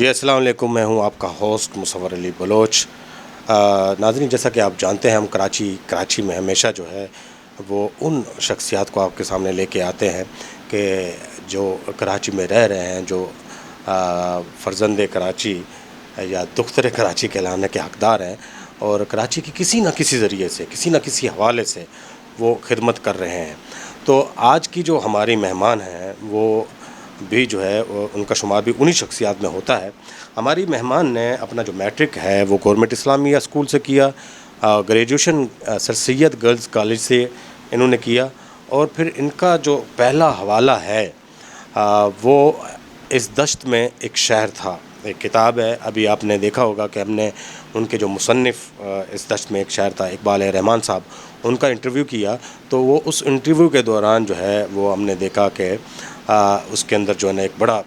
جی السلام علیکم، میں ہوں آپ کا ہوسٹ مصور علی بلوچ۔ ناظرین، جیسا کہ آپ جانتے ہیں ہم کراچی میں ہمیشہ جو ہے وہ ان شخصیات کو آپ کے سامنے لے کے آتے ہیں کہ جو کراچی میں رہ رہے ہیں، جو فرزند کراچی یا دختر کراچی کہلانے کے حقدار ہیں، اور کراچی کی کسی نہ کسی ذریعے سے، کسی نہ کسی حوالے سے وہ خدمت کر رہے ہیں۔ تو آج کی جو ہماری مہمان ہیں وہ بھی جو ہے ان کا شمار بھی انہی شخصیات میں ہوتا ہے۔ ہماری مہمان نے اپنا جو میٹرک ہے وہ گورنمنٹ اسلامیہ اسکول سے کیا، گریجویشن سر سید گرلز کالج سے انہوں نے کیا، اور پھر ان کا جو پہلا حوالہ ہے وہ اس دشت میں ایک شہر تھا، ایک کتاب ہے۔ ابھی آپ نے دیکھا ہوگا کہ ہم نے ان کے جو مصنف اس دشت میں ایک شہر تھا، اقبال رحمان صاحب، ان کا انٹرویو کیا، تو وہ اس انٹرویو کے دوران جو ہے وہ ہم نے دیکھا کہ اس کے اندر جو ہے نا ایک بڑا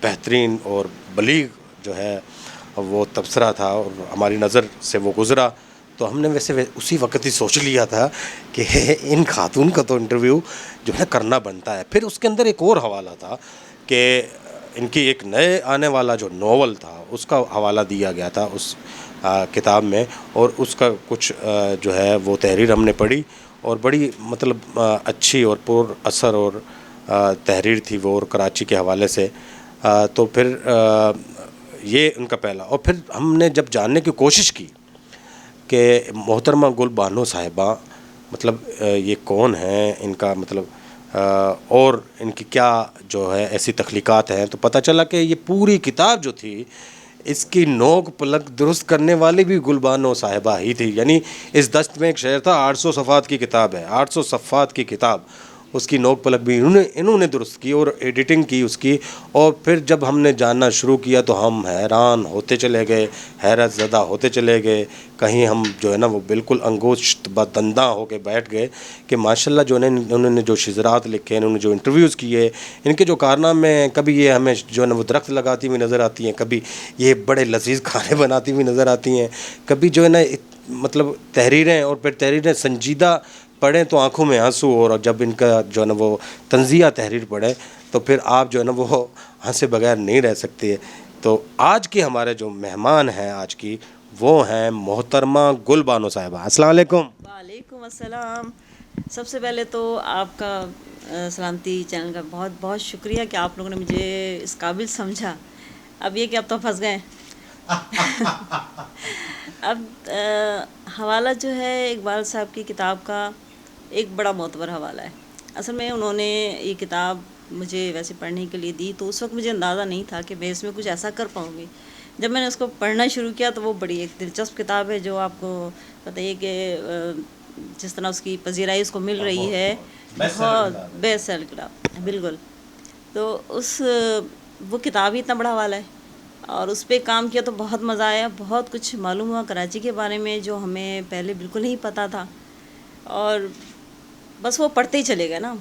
بہترین اور بلیغ جو ہے وہ تبصرہ تھا، اور ہماری نظر سے وہ گزرا، تو ہم نے ویسے اسی وقت ہی سوچ لیا تھا کہ ان خاتون کا تو انٹرویو جو ہے کرنا بنتا ہے۔ پھر اس کے اندر ایک اور حوالہ تھا کہ ان کی ایک نئے آنے والا جو ناول تھا اس کا حوالہ دیا گیا تھا اس کتاب میں، اور اس کا کچھ جو ہے وہ تحریر ہم نے پڑھی، اور بڑی مطلب اچھی اور پر اثر اور تحریر تھی وہ، اور کراچی کے حوالے سے۔ تو پھر یہ ان کا پہلا، اور پھر ہم نے جب جاننے کی کوشش کی کہ محترمہ گل بانو صاحبہ مطلب یہ کون ہیں، ان کا مطلب اور ان کی کیا جو ہے ایسی تخلیقات ہیں، تو پتہ چلا کہ یہ پوری کتاب جو تھی اس کی نوک پلک درست کرنے والی بھی گل بانو صاحبہ ہی تھی۔ یعنی اس دشت میں ایک شعر تھا، 800 صفحات کی کتاب ہے، 800 صفحات کی کتاب، اس کی نوک پلک بھی انہوں نے درست کی اور ایڈیٹنگ کی اس کی۔ اور پھر جب ہم نے جاننا شروع کیا تو ہم حیران ہوتے چلے گئے، حیرت زدہ ہوتے چلے گئے، کہیں ہم جو ہے نا وہ بالکل انگوشت بدنداں ہو کے بیٹھ گئے کہ ماشاءاللہ جو ہے انہوں نے جو شذرات لکھے، انہوں نے جو انٹرویوز کیے، ان کے جو کارنامے ہیں، کبھی یہ ہمیں جو ہے نا وہ درخت لگاتی ہوئی نظر آتی ہیں، کبھی یہ بڑے لذیذ کھانے بناتی ہوئی نظر آتی ہیں، کبھی جو ہے نا مطلب تحریریں، اور پھر تحریریں سنجیدہ پڑھیں تو آنکھوں میں آنسو، اور جب ان کا جو ہے نا وہ تنزیہ تحریر پڑھیں تو پھر آپ جو ہے نا وہ ہنسے بغیر نہیں رہ سکتے۔ تو آج کے ہمارے جو مہمان ہیں آج کی، وہ ہیں محترمہ گل بانو صاحبہ۔ السلام علیکم۔ وعلیکم السلام۔ سب سے پہلے تو آپ کا سلامتی چینل کا بہت بہت شکریہ کہ آپ لوگوں نے مجھے اس قابل سمجھا۔ اب یہ کہ اب تو پھنس گئے۔ اب حوالہ جو ہے اقبال صاحب کی کتاب کا ایک بڑا معتبر حوالہ ہے۔ اصل میں انہوں نے یہ کتاب مجھے ویسے پڑھنے کے لیے دی، تو اس وقت مجھے اندازہ نہیں تھا کہ میں اس میں کچھ ایسا کر پاؤں گی۔ جب میں نے اس کو پڑھنا شروع کیا تو وہ بڑی ایک دلچسپ کتاب ہے، جو آپ کو بتائیے کہ جس طرح اس کی پذیرائی اس کو مل رہی ہے، بہت بیسٹ سیلر کتاب بالکل۔ تو وہ کتاب ہی اتنا بڑا حوالہ ہے، اور اس پہ کام کیا تو بہت مزہ آیا، بہت کچھ معلوم ہوا کراچی کے بارے میں جو ہمیں پہلے بالکل نہیں پتہ تھا، اور بس وہ پڑھتے ہی چلے گئے نا،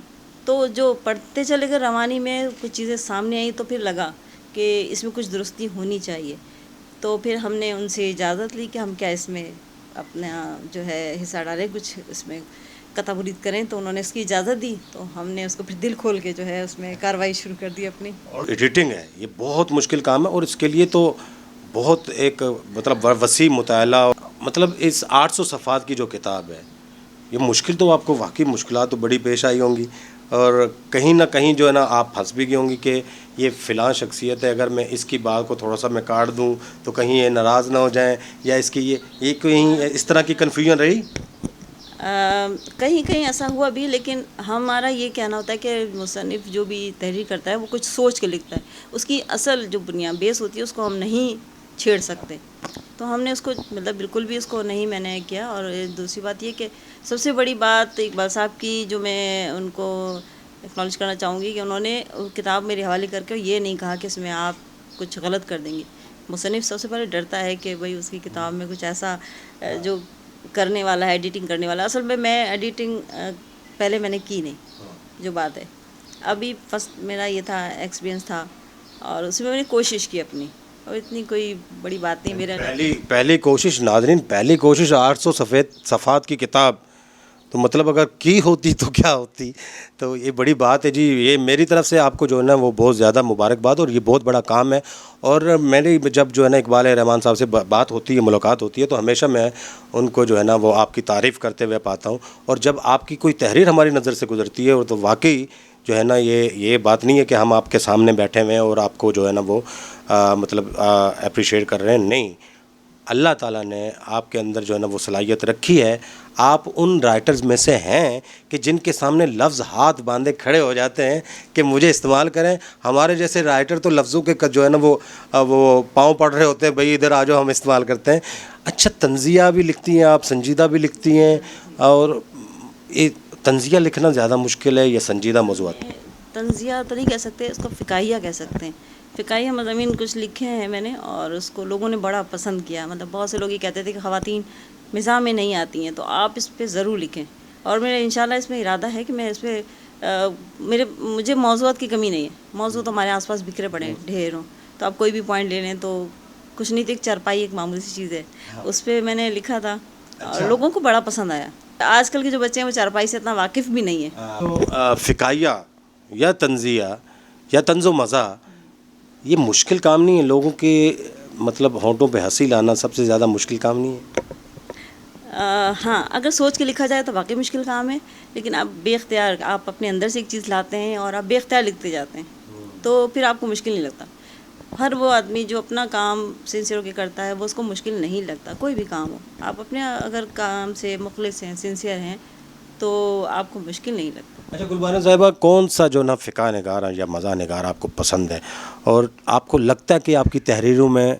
تو جو پڑھتے چلے گئے روانی میں کچھ چیزیں سامنے آئیں، تو پھر لگا کہ اس میں کچھ درستی ہونی چاہیے۔ تو پھر ہم نے ان سے اجازت لی کہ ہم کیا اس میں اپنا جو ہے حصہ ڈالیں، کچھ اس میں قطع برید کریں، تو انہوں نے اس کی اجازت دی، تو ہم نے اس کو پھر دل کھول کے جو ہے اس میں کارروائی شروع کر دی اپنی۔ اور ایڈیٹنگ ہے، یہ بہت مشکل کام ہے، اور اس کے لیے تو بہت ایک مطلب وسیع مطالعہ، مطلب اس 800 صفحات کی جو کتاب ہے، یہ مشکل تو آپ کو واقعی مشکلات تو بڑی پیش آئی ہوں گی، اور کہیں نہ کہیں جو ہے نا آپ پھنس بھی گئی ہوں گی کہ یہ فلاں شخصیت ہے، اگر میں اس کی بات کو تھوڑا سا میں کاٹ دوں تو کہیں یہ ناراض نہ ہو جائیں، یا اس کی یہ کہیں اس طرح کی کنفیوژن رہی۔ کہیں کہیں ایسا ہوا بھی، لیکن ہمارا یہ کہنا ہوتا ہے کہ مصنف جو بھی تحریر کرتا ہے وہ کچھ سوچ کے لکھتا ہے، اس کی اصل جو بنیاد بیس ہوتی ہے اس کو ہم نہیں چھیڑ سکتے، تو ہم نے اس کو مطلب بالکل بھی اس کو نہیں میں نے کیا۔ اور دوسری بات یہ کہ سب سے بڑی بات اقبال صاحب کی جو میں ان کو اکنالج کرنا چاہوں گی کہ انہوں نے کتاب میرے حوالے کر کے یہ نہیں کہا کہ اس میں آپ کچھ غلط کر دیں گے۔ مصنف سب سے پہلے ڈرتا ہے کہ بھئی اس کی کتاب میں کچھ ایسا جو کرنے والا ہے، ایڈیٹنگ کرنے والا۔ اصل میں ایڈیٹنگ پہلے میں نے کی نہیں، جو بات ہے ابھی فرسٹ میرا یہ تھا ایکسپیرینس تھا، اور اس میں نے کوشش کی اپنی، اور اتنی کوئی بڑی بات نہیں میرا۔ پہلی کوشش، ناظرین، پہلی کوشش 800 صفحات کی کتاب، تو مطلب اگر کی ہوتی تو کیا ہوتی. تو یہ بڑی بات ہے جی. یہ میری طرف سے آپ کو جو ہے نا وہ بہت زیادہ مبارکباد, اور یہ بہت بڑا کام ہے. اور میں نے جب جو ہے نا اقبال رحمان صاحب سے بات ہوتی ہے, ملاقات ہوتی ہے, تو ہمیشہ میں ان کو جو ہے نا وہ آپ کی تعریف کرتے ہوئے پاتا ہوں. اور جب آپ کی کوئی تحریر ہماری نظر سے گزرتی ہے تو واقعی جو ہے نا یہ بات نہیں ہے کہ ہم آپ کے سامنے بیٹھے ہوئے ہیں اور آپ کو جو ہے نا وہ مطلب اپریشیٹ کر رہے ہیں. نہیں, اللہ تعالیٰ نے آپ کے اندر جو ہے نا وہ صلاحیت رکھی ہے. آپ ان رائٹرز میں سے ہیں کہ جن کے سامنے لفظ ہاتھ باندھے کھڑے ہو جاتے ہیں کہ مجھے استعمال کریں. ہمارے جیسے رائٹر تو لفظوں کے جو ہے نا وہ پاؤں پڑ رہے ہوتے ہیں, بھئی ادھر آ جاؤ ہم استعمال کرتے ہیں. اچھا, تنزیہ بھی لکھتی ہیں آپ, سنجیدہ بھی لکھتی ہیں, اور یہ تنزیہ لکھنا زیادہ مشکل ہے یا سنجیدہ موضوعات؟ تنزیہ تو نہیں کہہ سکتے, اس کو فکاہیہ کہہ سکتے ہیں. فکاہیہ مضامین کچھ لکھے ہیں میں نے, اور اس کو لوگوں نے بڑا پسند کیا. مطلب بہت سے لوگ یہ کہتے تھے کہ خواتین مزاح میں نہیں آتی ہیں, تو آپ اس پہ ضرور لکھیں. اور میرا انشاءاللہ اس میں ارادہ ہے کہ میں اس پہ مجھے موضوعات کی کمی نہیں ہے. موضوع تو ہمارے آس پاس بکھرے پڑے ہیں ڈھیروں, تو آپ کوئی بھی پوائنٹ لے لیں تو کچھ نہیں. تو ایک چارپائی ایک معمولی سی چیز ہے, اس پہ میں نے لکھا تھا اور لوگوں کو بڑا پسند آیا. آج کل کے جو بچے ہیں وہ چارپائی سے اتنا واقف بھی نہیں ہے. تو فکاہیہ یا تنزیہ یا طنز و مزاح یہ مشکل کام نہیں ہے لوگوں کے مطلب ہونٹوں پہ ہنسی لانا سب سے زیادہ مشکل کام نہیں ہے؟ ہاں, اگر سوچ کے لکھا جائے تو واقعی مشکل کام ہے, لیکن آپ بے اختیار آپ اپنے اندر سے ایک چیز لاتے ہیں اور آپ بے اختیار لکھتے جاتے ہیں, تو پھر آپ کو مشکل نہیں لگتا. ہر وہ آدمی جو اپنا کام سنسیئر ہو کے کرتا ہے وہ اس کو مشکل نہیں لگتا. کوئی بھی کام ہو, آپ اپنے اگر کام سے مخلص ہیں, سنسیئر ہیں, تو آپ کو مشکل نہیں لگتا. اچھا گلبانو صاحبہ, کون سا جو نا فقہ نگار یا مزاح نگار آپ کو پسند ہے, اور آپ کو لگتا ہے کہ آپ کی تحریروں میں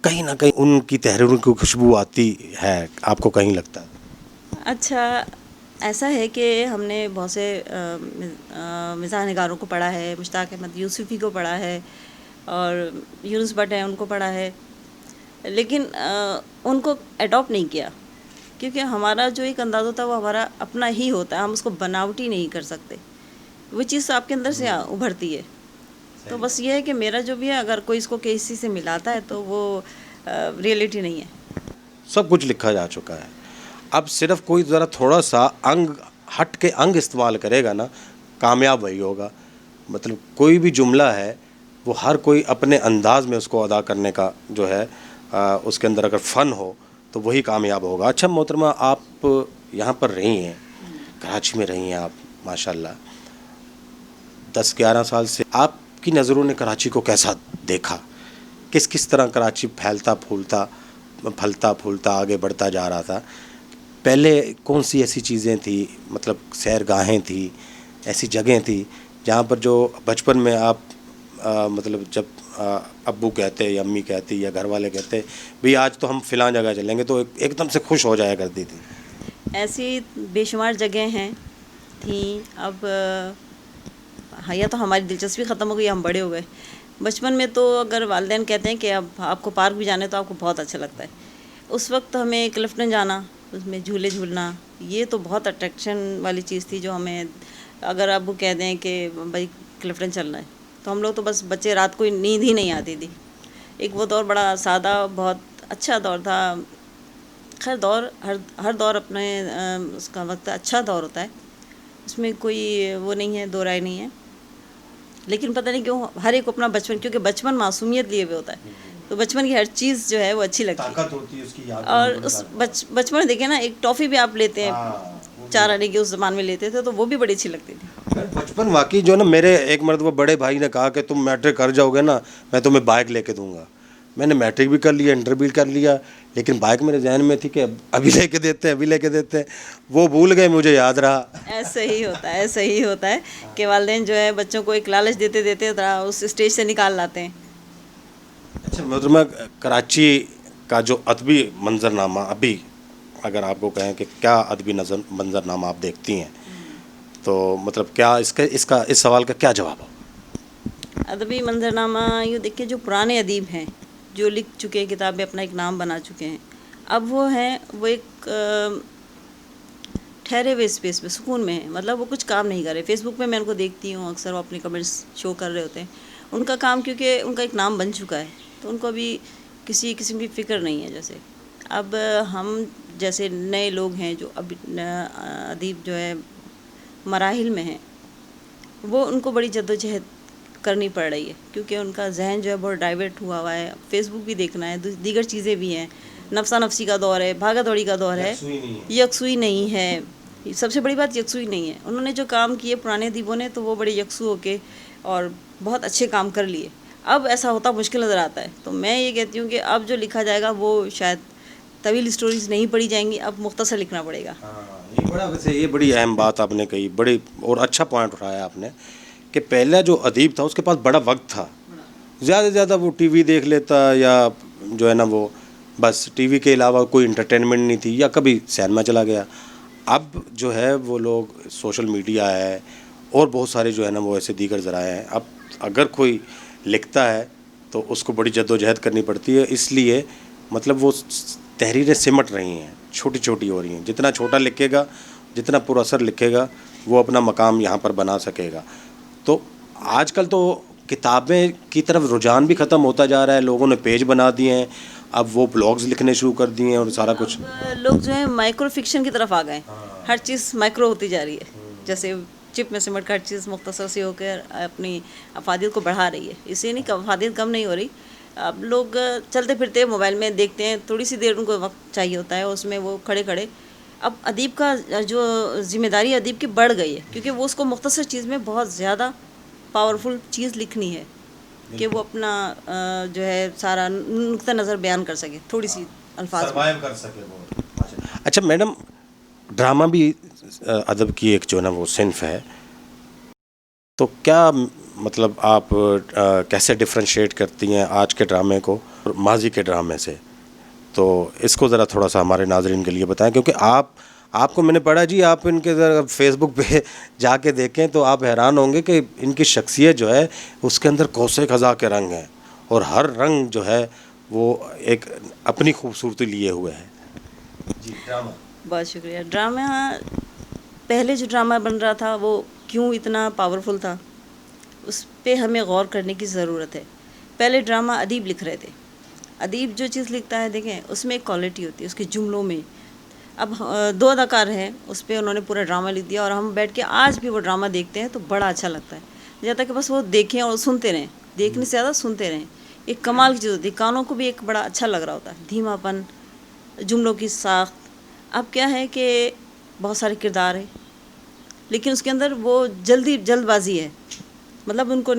کہیں نہ کہیں ان کی تحریروں کی خوشبو آتی ہے, آپ کو کہیں لگتا ہے؟ اچھا, ایسا ہے کہ ہم نے بہت سے مزاح نگاروں کو پڑھا ہے. مشتاق احمد یوسفی کو پڑھا ہے, اور یونس بٹ ہیں ان کو پڑھا ہے, لیکن ان کو اڈاپٹ نہیں کیا, کیونکہ ہمارا جو ایک انداز ہوتا ہے وہ ہمارا اپنا ہی ہوتا ہے. ہم اس کو بناوٹی نہیں کر سکتے. وہ چیز آپ کے اندر سے ابھرتی ہے. تو بس یہ ہے کہ میرا جو بھی ہے, اگر کوئی اس کو کسی سے ملاتا ہے تو وہ ریئلٹی نہیں ہے. سب کچھ لکھا جا چکا ہے, اب صرف کوئی ذرا تھوڑا سا انگ ہٹ کے انگ استعمال کرے گا نا, کامیاب وہی ہوگا. مطلب کوئی بھی جملہ ہے وہ ہر کوئی اپنے انداز میں اس کو ادا کرنے کا جو ہے اس کے اندر اگر فن ہو تو وہی کامیاب ہوگا. اچھا محترمہ, آپ یہاں پر رہی ہیں, کراچی میں رہی ہیں آپ ماشاءاللہ 10-11 سال سے. آپ کی نظروں نے کراچی کو کیسا دیکھا؟ کس طرح کراچی پھیلتا پھولتا آگے بڑھتا جا رہا تھا؟ پہلے کون سی ایسی چیزیں تھیں, مطلب سیر گاہیں تھیں, ایسی جگہیں تھیں جہاں پر جو بچپن میں آپ مطلب جب ابو کہتے یا امی کہتی یا گھر والے کہتے بھئی آج تو ہم فلاں جگہ چلیں گے, تو ایک دم سے خوش ہو جایا کرتی تھی؟ ایسی بے شمار جگہیں تھیں. اب یا تو ہماری دلچسپی ختم ہو گئی, ہم بڑے ہو گئے. بچپن میں تو اگر والدین کہتے ہیں کہ اب آپ کو پارک بھی جانا ہے تو آپ کو بہت اچھا لگتا ہے. اس وقت ہمیں کلفٹن جانا, اس میں جھولے جھولنا, یہ تو بہت اٹریکشن والی چیز تھی. جو ہمیں اگر ابو کہہ دیں کہ بھائی کلفٹن چلنا ہے, تو ہم لوگ تو بس بچے رات کو نیند ہی نہیں آتی تھی. ایک وہ دور بڑا سادہ بہت اچھا دور تھا. خیر ہر دور اپنے اس کا وقت اچھا دور ہوتا ہے, اس میں کوئی وہ نہیں ہے, دو رائے نہیں ہے. لیکن پتہ نہیں کیوں ہر ایک اپنا بچپن, کیونکہ بچپن معصومیت لیے ہوئے ہوتا ہے, تو بچپن کی ہر چیز جو ہے وہ اچھی لگتی ہے. طاقت ہوتی ہے اس کی یاد. اور اس بچپن میں دیکھیں نا, ایک ٹافی بھی آپ لیتے ہیں 4 آنے کی اس زمان میں لیتے تھے, تو وہ بھی بڑی اچھی لگتی تھی. بچپن واقعی جو نا, میرے ایک مرتبہ بڑے بھائی نے کہا کہ تم میٹرک کر جاؤ گے نا میں تمہیں بائک لے کے دوں گا. میں نے میٹرک بھی کر لیا, انٹر بھی کر لیا, لیکن بائک میرے ذہن میں تھی کہ ابھی لے کے دیتے ہیں. وہ بھول گئے, مجھے یاد رہا. ایسا ہی ہوتا ہے کہ والدین جو ہے بچوں کو ایک لالچ دیتے اس اسٹیج سے نکال لاتے ہیں. اچھا محترمہ, کراچی کا جو ادبی منظرنامہ ابھی اگر آپ کو کہیں کہ کیا ادبی منظرنامہ آپ دیکھتی ہیں, تو مطلب کیا اس سوال کا کیا جواب ہو؟ ادبی منظرنامہ یوں دیکھیں, جو پرانے ادیب ہیں جو لکھ چکے ہیں کتابیں, اپنا ایک نام بنا چکے ہیں, اب وہ ایک ٹھہرے ہوئے اسپیس میں سکون میں ہیں. مطلب وہ کچھ کام نہیں کر رہے. فیس بک پہ میں ان کو دیکھتی ہوں, اکثر وہ اپنے کمنٹس شو کر رہے ہوتے ہیں. ان کا کام کیونکہ ان کا ایک نام بن چکا ہے, تو ان کو ابھی کسی قسم کی فکر نہیں ہے. جیسے اب ہم جیسے نئے لوگ ہیں جو اب ادیب جو ہے مراحل میں ہیں، وہ ان کو بڑی جدوجہد کرنی پڑ رہی ہے، کیونکہ ان کا ذہن جو ہے بہت ڈائیورٹ ہوا ہے. فیس بک بھی دیکھنا ہے، دیگر چیزیں بھی ہیں، نفسا نفسی کا دور ہے، بھاگا دوڑی کا دور ہے، یکسوئی نہیں ہے. سب سے بڑی بات یکسوئی نہیں ہے. انہوں نے جو کام کیے پرانے ادیبوں نے، تو وہ بڑے یکسو ہو کے اور بہت اچھے کام کر لیے. اب ایسا ہوتا مشکل نظر آتا ہے. تو میں یہ کہتی ہوں کہ اب جو لکھا جائے گا وہ شاید طویل اسٹوریز نہیں پڑھی جائیں گی، اب مختصر لکھنا پڑے گا. یہ بڑا ویسے یہ بڑی اہم بات آپ نے کہی، بڑی اور اچھا پوائنٹ اٹھایا آپ نے کہ پہلا جو ادیب تھا اس کے پاس بڑا وقت تھا، زیادہ سے زیادہ وہ ٹی وی دیکھ لیتا یا جو ہے نا وہ بس ٹی وی کے علاوہ کوئی انٹرٹینمنٹ نہیں تھی، یا کبھی سینما چلا گیا. اب جو ہے وہ لوگ سوشل میڈیا ہے اور بہت سارے جو ہے نا وہ ایسے دیگر ذرائع ہیں. اب اگر کوئی لکھتا ہے تو اس کو بڑی جد و جہد کرنی پڑتی ہے، اس لیے مطلب وہ تحریریں سمٹ رہی ہیں، چھوٹی چھوٹی ہو رہی ہیں. جتنا چھوٹا لکھے گا، جتنا پر اثر لکھے گا، وہ اپنا مقام یہاں پر بنا سکے گا. تو آج کل تو کتابیں کی طرف رجحان بھی ختم ہوتا جا رہا ہے، لوگوں نے پیج بنا دیے ہیں، اب وہ بلاگز لکھنے شروع کر دیے ہیں اور سارا کچھ. اب لوگ جو ہے مائکرو فکشن کی طرف آ گئے، ہر چیز مائکرو ہوتی جا رہی ہے. جیسے چپ میں سمٹ کر ہر چیز مختصر سی ہو کر اپنی افادیت کو بڑھا رہی ہے. اس سے نہیں کہ افادیت کم نہیں ہو رہی. اب لوگ چلتے پھرتے موبائل میں دیکھتے ہیں، تھوڑی سی دیر ان کو وقت چاہیے ہوتا ہے، اس میں وہ کھڑے کھڑے. اب ادیب کا جو ذمہ داری ادیب کی بڑھ گئی ہے، کیونکہ وہ اس کو مختصر چیز میں بہت زیادہ پاورفل چیز لکھنی ہے کہ وہ اپنا جو ہے سارا نقطہ نظر بیان کر سکے تھوڑی سی الفاظ میں. کر سکے وہ. اچھا میڈم، ڈرامہ بھی ادب کی ایک جو ہے نا وہ صنف ہے، تو کیا مطلب آپ کیسے ڈفرینشیٹ کرتی ہیں آج کے ڈرامے کو ماضی کے ڈرامے سے؟ تو اس کو ذرا تھوڑا سا ہمارے ناظرین کے لیے بتائیں، کیونکہ آپ کو میں نے پڑھا جی، آپ ان کے ذرا فیس بک پہ جا کے دیکھیں تو آپ حیران ہوں گے کہ ان کی شخصیت جو ہے اس کے اندر کوسے خزاں کے رنگ ہیں، اور ہر رنگ جو ہے وہ ایک اپنی خوبصورتی لیے ہوئے ہے. جی ڈرامہ. بہت شکریہ. ڈرامہ پہلے جو ڈرامہ بن رہا تھا وہ کیوں اتنا پاورفل تھا، اس پہ ہمیں غور کرنے کی ضرورت ہے. پہلے ڈرامہ ادیب لکھ رہے تھے. ادیب جو چیز لکھتا ہے، دیکھیں اس میں ایک کوالٹی ہوتی ہے اس کے جملوں میں. اب 2 اداکار ہیں، اس پہ انہوں نے پورا ڈرامہ لکھ دیا، اور ہم بیٹھ کے آج بھی وہ ڈرامہ دیکھتے ہیں تو بڑا اچھا لگتا ہے. جب تک کہ بس وہ دیکھیں اور سنتے رہیں، دیکھنے سے زیادہ سنتے رہیں. ایک کمال کی چیز ہوتی ہے، کانوں کو بھی ایک بڑا اچھا لگ رہا ہوتا ہے. دھیما پن، جملوں کی ساخت. اب کیا ہے کہ بہت سارے کردار ہیں، لیکن اس کے اندر وہ جلد بازی ہے. مطلب ان کو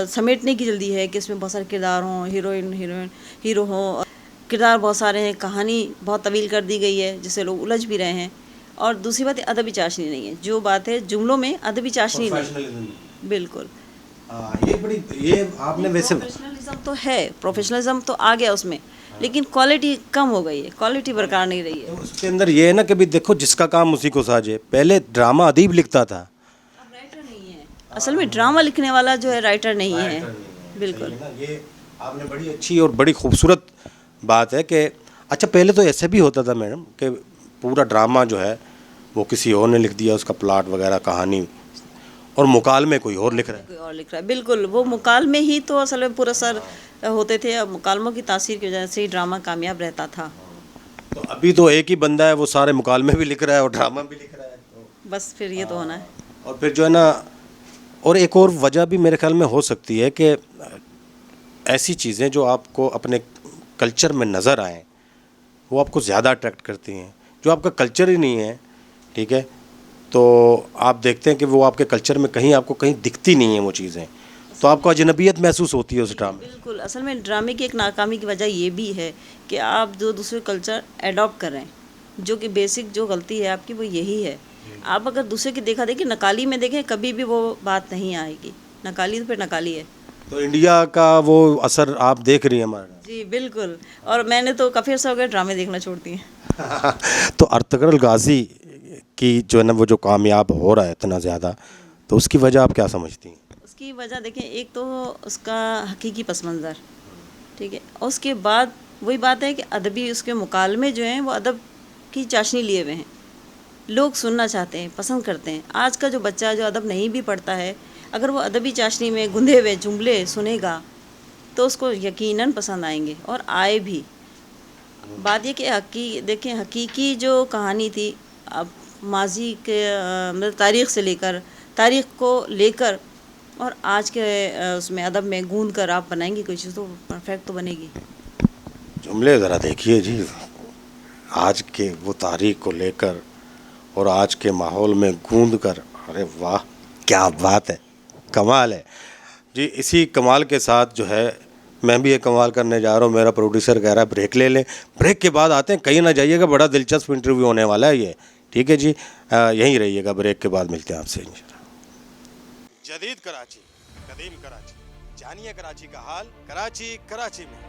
سمیٹنے کی جلدی ہے کہ اس میں بہت سارے کردار ہوں، ہیروئن ہیرو ہوں، کردار بہت سارے ہیں، کہانی بہت طویل کر دی گئی ہے جس سے لوگ الجھ بھی رہے ہیں. اور دوسری بات ادبی چاشنی نہیں ہے. جو بات ہے جملوں میں ادبی چاشنی نہیں. بالکل. یہ آپ نے ویسے پروفیشنلزم تو ہے، پروفیشنلزم تو آ گیا اس میں، لیکن کوالٹی کم ہو گئی ہے، کوالٹی برقرار نہیں رہی ہے. اس کے اندر یہ ہے نا کہ بھی دیکھو جس کا کام اسی کو ساجے. پہلے ڈرامہ ادیب لکھتا تھا، اب رائٹر نہیں ہے. اصل میں ڈرامہ لکھنے والا جو ہے رائٹر نہیں ہے. بالکل. یہ آپ نے بڑی اچھی اور بڑی خوبصورت بات ہے کہ اچھا پہلے تو ایسے بھی ہوتا تھا میڈم کہ پورا ڈرامہ جو ہے وہ کسی اور نے لکھ دیا، اس کا پلاٹ وغیرہ کہانی، اور مکالمے کوئی اور لکھ رہا ہے. کوئی اور لکھ رہا ہے. بالکل. وہ مکالمے ہی تو اصل میں پورا سر ہوتے تھے. اب مکالموں کی تاثیر کی وجہ سے ہی ڈرامہ کامیاب رہتا تھا. تو ابھی تو ایک ہی بندہ ہے، وہ سارے مکالمے بھی لکھ رہا ہے اور ڈرامہ بھی لکھ رہا ہے. بس پھر یہ تو ہونا ہے. اور پھر جو ہے نا، اور ایک اور وجہ بھی میرے خیال میں ہو سکتی ہے کہ ایسی چیزیں جو آپ کو اپنے کلچر میں نظر آئیں وہ آپ کو زیادہ اٹریکٹ کرتی ہیں. جو آپ کا کلچر ہی نہیں ہے، ٹھیک ہے، تو آپ دیکھتے ہیں کہ وہ آپ کے کلچر میں کہیں آپ کو کہیں دکھتی نہیں ہیں وہ چیزیں، تو آپ کو اجنبیت محسوس ہوتی ہے اس ڈرامے. بالکل. اصل میں ڈرامے کی ایک ناکامی کی وجہ یہ بھی ہے کہ آپ جو دوسرے کلچر ایڈاپٹ کر رہے ہیں، جو کہ بیسک جو غلطی ہے آپ کی وہ یہی ہے. آپ اگر دوسرے کی دیکھا دیکھی نکالی میں دیکھیں، کبھی بھی وہ بات نہیں آئے گی. نکالی تو پھر نکالی ہے. تو انڈیا کا وہ اثر آپ دیکھ رہی ہیں ہمارا. جی بالکل. اور میں نے تو کافی عرصہ ہو گیا ڈرامے دیکھنا چھوڑ دیے. تو ارطغرل غازی کی جو ہے نا وہ جو کامیاب ہو رہا ہے اتنا زیادہ، تو اس کی وجہ آپ کیا سمجھتی ہیں؟ اس کی وجہ دیکھیں، ایک تو اس کا حقیقی پس منظر، ٹھیک ہے، اور اس کے بعد وہی بات ہے کہ ادبی اس کے مکالمے جو ہیں وہ ادب کی چاشنی لیے ہوئے ہیں. لوگ سننا چاہتے ہیں، پسند کرتے ہیں. آج کا جو بچہ جو ادب نہیں بھی پڑھتا ہے، اگر وہ ادبی چاشنی میں گندھے ہوئے جملے سنے گا تو اس کو یقیناً پسند آئیں گے، اور آئے بھی. بات یہ کہ دیکھیں حقیقی جو کہانی تھی، اب ماضی کے مطلب تاریخ کو لے کر اور آج کے اس میں ادب میں گوند کر آپ بنائیں گے کوئی چیز تو پرفیکٹ تو بنے گی. جملے ذرا دیکھیے جی، آج کے وہ تاریخ کو لے کر اور آج کے ماحول میں گوند کر، ارے واہ کیا بات ہے، کمال ہے جی. اسی کمال کے ساتھ جو ہے میں بھی ایک کمال کرنے جا رہا ہوں. میرا پروڈیوسر کہہ رہا ہے بریک لے لیں، بریک کے بعد آتے ہیں. کہیں نہ جائیے گا، بڑا دلچسپ انٹرویو ہونے والا ہے یہ. ٹھیک ہے جی، یہیں رہیے گا، بریک کے بعد ملتے ہیں آپ سے. جدید کراچی، قدیم کراچی، جانیے کراچی کا حال کراچی میں.